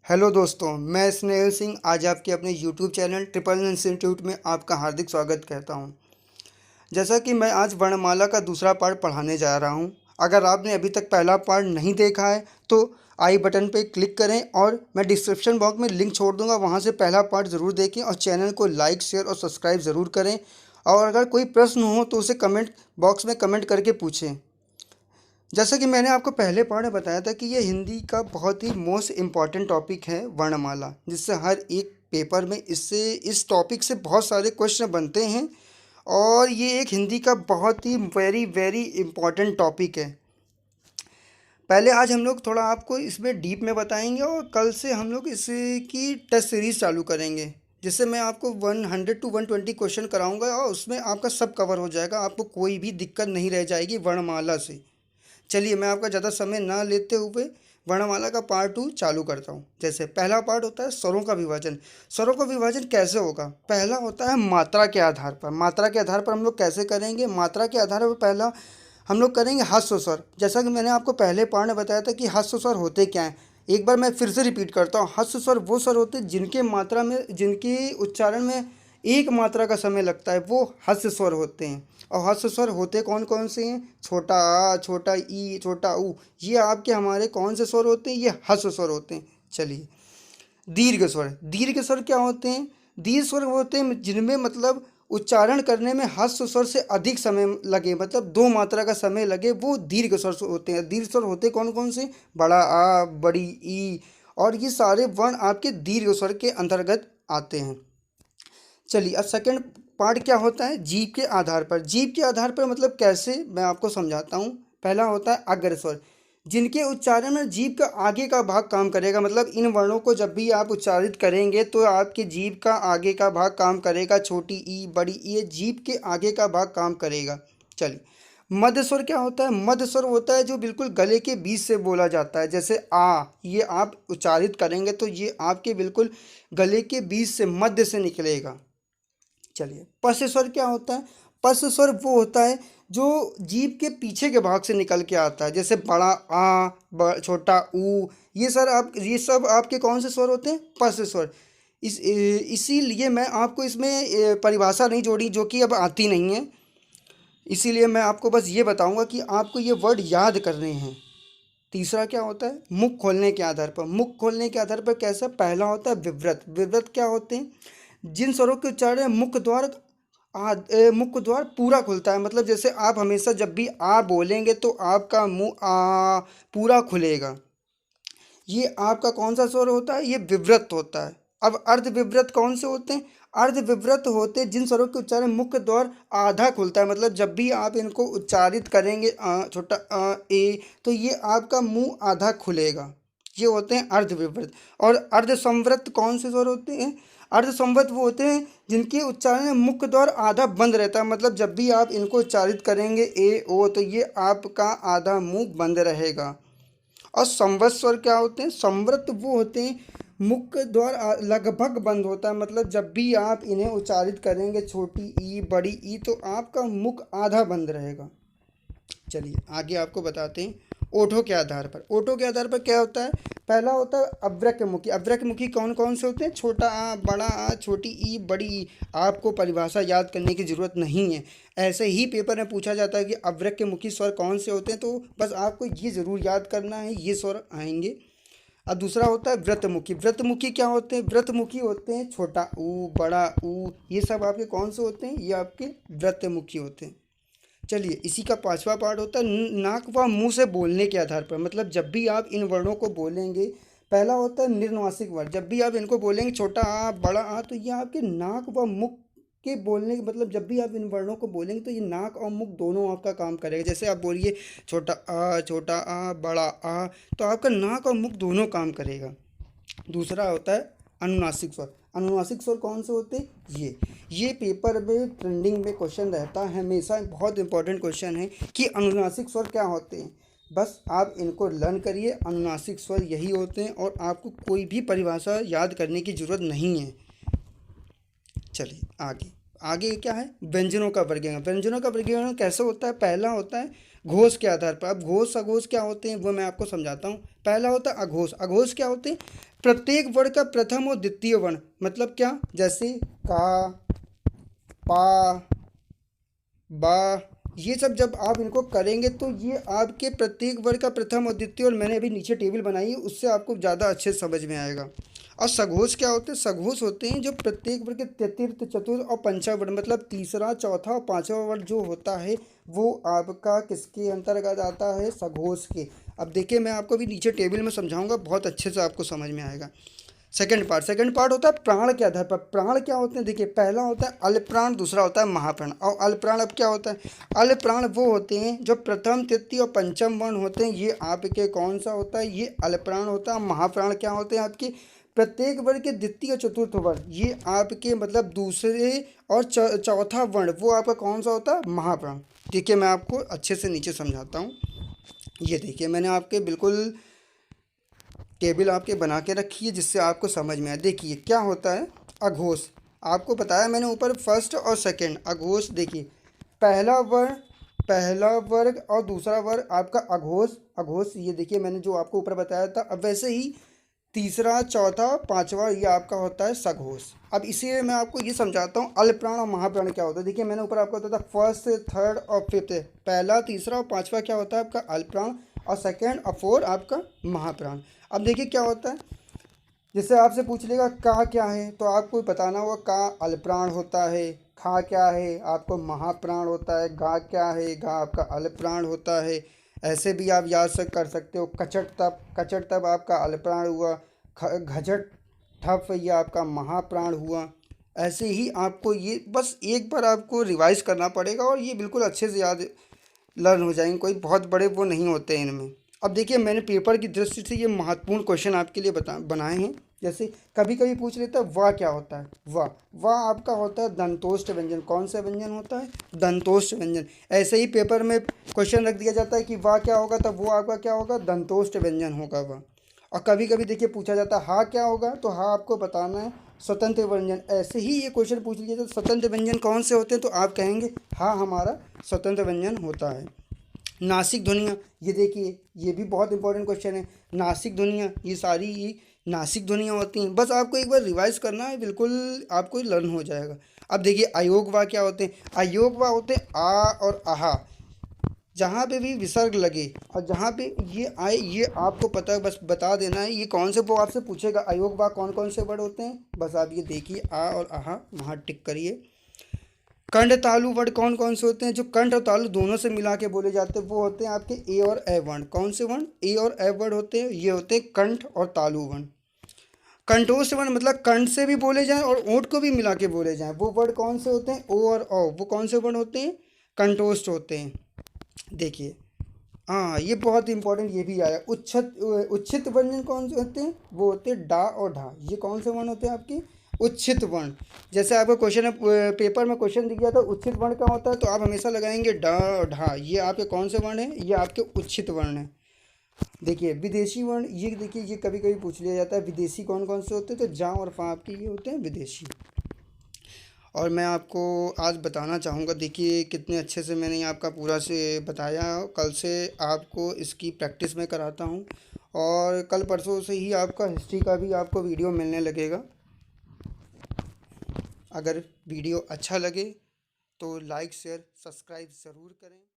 Hello दोस्तों, मैं स्नेहल सिंह आज आपके अपने यूट्यूब चैनल ट्रिपल इंस्टीट्यूट में आपका हार्दिक स्वागत करता हूं। जैसा कि मैं आज वर्णमाला का दूसरा पार्ट पढ़ाने जा रहा हूं। अगर आपने अभी तक पहला पार्ट नहीं देखा है तो आई बटन पे क्लिक करें और मैं डिस्क्रिप्शन बॉक्स में लिंक छोड़ दूंगा, वहां से पहला पार्ट ज़रूर देखें और चैनल को लाइक शेयर और सब्सक्राइब ज़रूर करें। और अगर कोई प्रश्न हो तो उसे कमेंट बॉक्स में कमेंट करके पूछें। जैसा कि मैंने आपको पहले पार्ट में बताया था कि ये हिंदी का बहुत ही मोस्ट इम्पॉर्टेंट टॉपिक है वर्णमाला, जिससे हर एक पेपर में इस टॉपिक से बहुत सारे क्वेश्चन बनते हैं। और ये एक हिंदी का बहुत ही वेरी वेरी इम्पॉर्टेंट टॉपिक है। पहले आज हम लोग थोड़ा आपको इसमें डीप में बताएंगे और कल से हम लोग इसकी टेस्ट सीरीज़ चालू करेंगे, जिससे मैं आपको 100 to 120 क्वेश्चन कराऊंगा और उसमें आपका सब कवर हो जाएगा। आपको कोई भी दिक्कत नहीं रह जाएगी वर्णमाला से। चलिए, मैं आपका ज़्यादा समय ना लेते हुए वर्णमाला का पार्ट 2 चालू करता हूँ। जैसे पहला पार्ट होता है स्वरों का विभाजन। स्वरों का विभाजन कैसे होगा? पहला होता है मात्रा के आधार पर। मात्रा के आधार पर हम लोग कैसे करेंगे? मात्रा के आधार पर पहला हम लोग करेंगे ह्रस्व स्वर। जैसा कि मैंने आपको पहले पार्ट में बताया था कि ह्रस्व स्वर होते क्या हैं। एक बार मैं फिर से रिपीट करता हूँ। ह्रस्व स्वर वो स्वर होते हैं जिनके उच्चारण में एक मात्रा का समय लगता है, वो ह्रस्व स्वर होते हैं। और ह्रस्व स्वर होते कौन कौन से हैं? छोटा आ, छोटा ई, छोटा ऊ, ये आपके हमारे कौन से स्वर होते हैं? ये ह्रस्व स्वर होते हैं। चलिए, दीर्घ स्वर। दीर्घ स्वर क्या होते हैं? दीर्घ स्वर होते हैं जिनमें मतलब उच्चारण करने में ह्रस्व स्वर से अधिक समय लगे, मतलब दो मात्रा का समय लगे, वो दीर्घ स्वर होते हैं। दीर्घ स्वर होते कौन कौन से? बड़ा आ, बड़ी ई, और ये सारे वर्ण आपके दीर्घ स्वर के अंतर्गत आते हैं। चलिए, अब सेकंड पार्ट क्या होता है? जीभ के आधार पर। जीभ के आधार पर मतलब कैसे, मैं आपको समझाता हूँ। पहला होता है अग्र स्वर, जिनके उच्चारण में जीभ का आगे का भाग काम करेगा। मतलब इन वर्णों को जब भी आप उच्चारित करेंगे तो आपके जीभ का आगे का भाग काम करेगा। छोटी ई, बड़ी ई, ये जीभ के आगे का भाग काम करेगा। चलिए, मध्य स्वर क्या होता है? मध्य स्वर होता है जो बिल्कुल गले के बीच से बोला जाता है। जैसे आ, ये आप उच्चारित करेंगे तो ये आपके बिल्कुल गले के बीच से, मध्य से निकलेगा। चलिए, पश्च स्वर क्या होता है? पश्च स्वर वो होता है जो जीभ के पीछे के भाग से निकल के आता है। जैसे बड़ा आ, छोटा ऊ, ये सब आपके कौन से स्वर होते हैं? पश्च स्वर। इसीलिए मैं आपको इसमें परिभाषा नहीं जोड़ी, जो कि अब आती नहीं है। इसीलिए मैं आपको बस ये बताऊंगा कि आपको ये वर्ड याद करने हैं। तीसरा क्या होता है? मुख खोलने के आधार पर। मुख खोलने के आधार पर कैसा? पहला होता है विव्रत। विव्रत क्या होते हैं? जिन स्वरों के उच्चारण में मुख्य द्वार पूरा खुलता है। मतलब जैसे आप हमेशा जब भी आ बोलेंगे तो आपका मुंह आ पूरा खुलेगा। ये आपका कौन सा स्वर होता है? ये विव्रत होता है। अब अर्ध विव्रत कौन से होते हैं? अर्ध विव्रत होते हैं जिन स्वरों के उच्चारण मुख्य द्वार आधा खुलता है। मतलब जब भी आप इनको उच्चारित करेंगे छोटा ए, तो ये आपका मुंह आधा खुलेगा। ये होते हैं अर्ध विव्रत। और अर्ध संवृत कौन से स्वर होते हैं? अर्ध संवृत वो होते हैं जिनके उच्चारण में मुख्य द्वार आधा बंद रहता है। मतलब जब भी आप इनको उच्चारित करेंगे ए ओ, तो ये आपका आधा मुंह बंद रहेगा। और संवृत स्वर क्या होते हैं? संवृत वो होते हैं मुख्य द्वार लगभग बंद होता है। मतलब जब भी आप इन्हें उच्चारित करेंगे, छोटी ई, बड़ी ई, तो आपका मुख आधा बंद रहेगा। चलिए, आगे आपको बताते हैं ओठों के आधार पर। ओठों के आधार पर क्या होता है? पहला होता है अव्रकमुखी। अव्रकमुखी कौन कौन से होते हैं? छोटा आ, बड़ा आ, छोटी ई, बड़ी ई। आपको परिभाषा याद करने की ज़रूरत नहीं है। ऐसे ही पेपर में पूछा जाता है कि अव्रकमुखी स्वर कौन से होते हैं, तो बस आपको ये ज़रूर याद करना है, ये स्वर आएंगे। अब दूसरा होता है व्रतमुखी। व्रतमुखी क्या होते हैं? व्रतमुखी होते हैं छोटा ऊ, बड़ा ऊ, ये सब आपके कौन से होते हैं? ये आपके व्रतमुखी होते हैं। चलिए, इसी का पांचवा पार्ट होता है नाक व मुंह से बोलने के आधार पर। मतलब जब भी आप इन वर्णों को बोलेंगे, पहला होता है निर्नासिक वर्ण। जब भी आप इनको बोलेंगे छोटा आ, बड़ा आ, तो ये आपके नाक व मुख के बोलने के, मतलब जब भी आप इन वर्णों को बोलेंगे तो ये नाक और मुख दोनों आपका काम करेगा। जैसे आप बोलिए छोटा आ, बड़ा आ, तो आपका नाक और मुख दोनों काम करेगा। दूसरा होता है अनुनासिक स्वर। अनुनासिक स्वर कौन से होते हैं? ये पेपर में ट्रेंडिंग में क्वेश्चन रहता है हमेशा। बहुत इंपॉर्टेंट क्वेश्चन है कि अनुनासिक स्वर क्या होते हैं। बस आप इनको लर्न करिए। अनुनासिक स्वर यही होते हैं और आपको कोई भी परिभाषा याद करने की ज़रूरत नहीं है। चलिए, आगे आगे क्या है? व्यंजनों का वर्गीकरण। व्यंजनों का वर्गीकरण कैसे होता है? पहला होता है घोष के आधार पर। अब घोष अघोष क्या होते हैं वो मैं आपको समझाता हूँ। पहला होता है अघोष। अघोष क्या होते हैं? प्रत्येक वर्ण का प्रथम और द्वितीय वर्ण, मतलब क्या, जैसे का, पा, बा, ये सब जब आप इनको करेंगे तो ये आपके प्रत्येक वर्ग का प्रथम और द्वितीय, और मैंने अभी नीचे टेबल बनाई है उससे आपको ज़्यादा अच्छे से समझ में आएगा। और सघोष क्या होते हैं? सघोष होते हैं जो प्रत्येक वर्ग के तृतीय, चतुर्थ और पंचम वर्ण, मतलब तीसरा, चौथा और पांचवा वर्ण जो होता है वो आपका किसके अंतर्गत आता है? सघोष के। अब देखिए मैं आपको भी नीचे टेबल में समझाऊंगा, बहुत अच्छे से आपको समझ में आएगा। सेकंड पार्ट होता है प्राण के आधार पर। प्राण क्या होते हैं? देखिए पहला होता है अल्पप्राण, दूसरा होता है महाप्राण। और अल्पप्राण अब क्या होता है? अल्पप्राण वो होते हैं जो प्रथम, तृतीय और पंचम वर्ण होते हैं, ये आपके कौन सा होता है? ये अल्पप्राण होता है। महाप्राण क्या होते हैं? आपके प्रत्येक वर्ण के द्वितीय और चतुर्थ वर्ण, ये आपके मतलब दूसरे और चौथा वर्ण, वो आपका कौन सा होता है? महाप्राण। ठीक है, मैं आपको अच्छे से नीचे समझाता हूँ। ये देखिए मैंने आपके बिल्कुल टेबल आपके बना के रखी है जिससे आपको समझ में आए। देखिए क्या होता है अघोष, आपको बताया मैंने ऊपर फर्स्ट और सेकंड। अघोष देखिए पहला वर्ग और दूसरा वर्ग आपका अघोष। अघोष ये देखिए मैंने जो आपको ऊपर बताया था। अब वैसे ही तीसरा, चौथा, पांचवा ये आपका होता है सघोष। अब इसी मैं आपको ये समझाता हूँ अल्पप्राण और महाप्राण क्या होता है। देखिए मैंने ऊपर आपको बताया था फर्स्ट, थर्ड और फिफ्थ, पहला, तीसरा और पांचवा क्या होता है आपका अल्पप्राण, और सेकंड और फोर आपका महाप्राण। अब देखिए क्या होता है, जैसे आपसे पूछ लेगा का क्या है तो आपको बताना होगा का अल्पप्राण होता है, खा क्या है आपको महाप्राण होता है, गा क्या है, गा आपका अल्पप्राण होता है। ऐसे भी आप याद से कर सकते हो कचट तप आपका अल्पप्राण हुआ, घजट ठप ये आपका महाप्राण हुआ। ऐसे ही आपको ये बस एक बार आपको रिवाइज करना पड़ेगा और ये बिल्कुल अच्छे से याद लर्न हो जाएंगे, कोई बहुत बड़े वो नहीं होते हैं इनमें। अब देखिए मैंने पेपर की दृष्टि से ये महत्वपूर्ण क्वेश्चन आपके लिए बनाए हैं। जैसे कभी कभी पूछ लेता है वाह क्या होता है? वाह, वाह आपका होता है दंतोष्ठ व्यंजन। कौन सा व्यंजन होता है? दंतोष्ठ व्यंजन। ऐसे ही पेपर में क्वेश्चन रख दिया जाता है कि वाह क्या होगा, तब वो आपका क्या होगा? दंतोष्ठ व्यंजन होगा वाह। और कभी कभी देखिए पूछा जाता है हा क्या होगा, तो हा आपको बताना है स्वतंत्र व्यंजन। ऐसे ही ये क्वेश्चन पूछ लीजिए तो स्वतंत्र व्यंजन कौन से होते हैं, तो आप कहेंगे हा हमारा स्वतंत्र व्यंजन होता है। नासिक ध्वनियाँ, ये देखिए ये भी बहुत इंपॉर्टेंट क्वेश्चन है। नासिक ध्वनियाँ, ये सारी ही नासिक ध्वनियाँ होती हैं, बस आपको एक बार रिवाइज करना है, बिल्कुल आपको लर्न हो जाएगा। अब देखिए अयोग वाह क्या होते हैं? अयोग वाह होते हैं आ और आहा, जहाँ पे भी विसर्ग लगे और जहाँ पे ये आए ये आपको पता है, बस बता देना है ये कौन से, वो आपसे पूछेगा अयोग वाह कौन कौन से वर्ड होते हैं, बस आप ये देखिए आ और आहा वहाँ टिक करिए। कंठ तालु वर्ड कौन कौन से होते हैं? जो कंठ और तालु दोनों से मिला के बोले जाते हैं वो होते हैं आपके ए और ए वर्ण। कौन से वर्ण? ए और ए वर्ड होते हैं, ये होते हैं कंठ और तालु वर्ण। कंठोष्ठ वर्ण मतलब कंठ से भी बोले जाएं और ओंठ को भी मिला के बोले जाएं, वो वर्ड कौन से होते हैं? ओ और औ, वो कौन से वर्ण होते हैं? कंठोष्ठ होते हैं। देखिए हाँ ये बहुत इंपॉर्टेंट ये भी आया। उच्छित व्यंजन कौन से होते हैं? वो होते हैं डा और ढा। ये कौन से वर्ण होते हैं आपके? उच्छित वर्ण। जैसे आपका क्वेश्चन है पेपर में क्वेश्चन दिख गया था उच्छित वर्ण क्या होता है, तो आप हमेशा लगाएंगे डा और ढा। ये आपके कौन से वर्ण है? ये आपके उच्छित वर्ण है। देखिए विदेशी वर्ण, ये देखिए ये कभी कभी पूछ लिया जाता है विदेशी कौन कौन से होते हैं, तो जा और फा आपके ये होते हैं विदेशी। और मैं आपको आज बताना चाहूँगा, देखिए कितने अच्छे से मैंने ये आपका पूरा से बताया। कल से आपको इसकी प्रैक्टिस में कराता हूँ और कल परसों से ही आपका हिस्ट्री का भी आपको वीडियो मिलने लगेगा। अगर वीडियो अच्छा लगे तो लाइक शेयर सब्सक्राइब ज़रूर करें।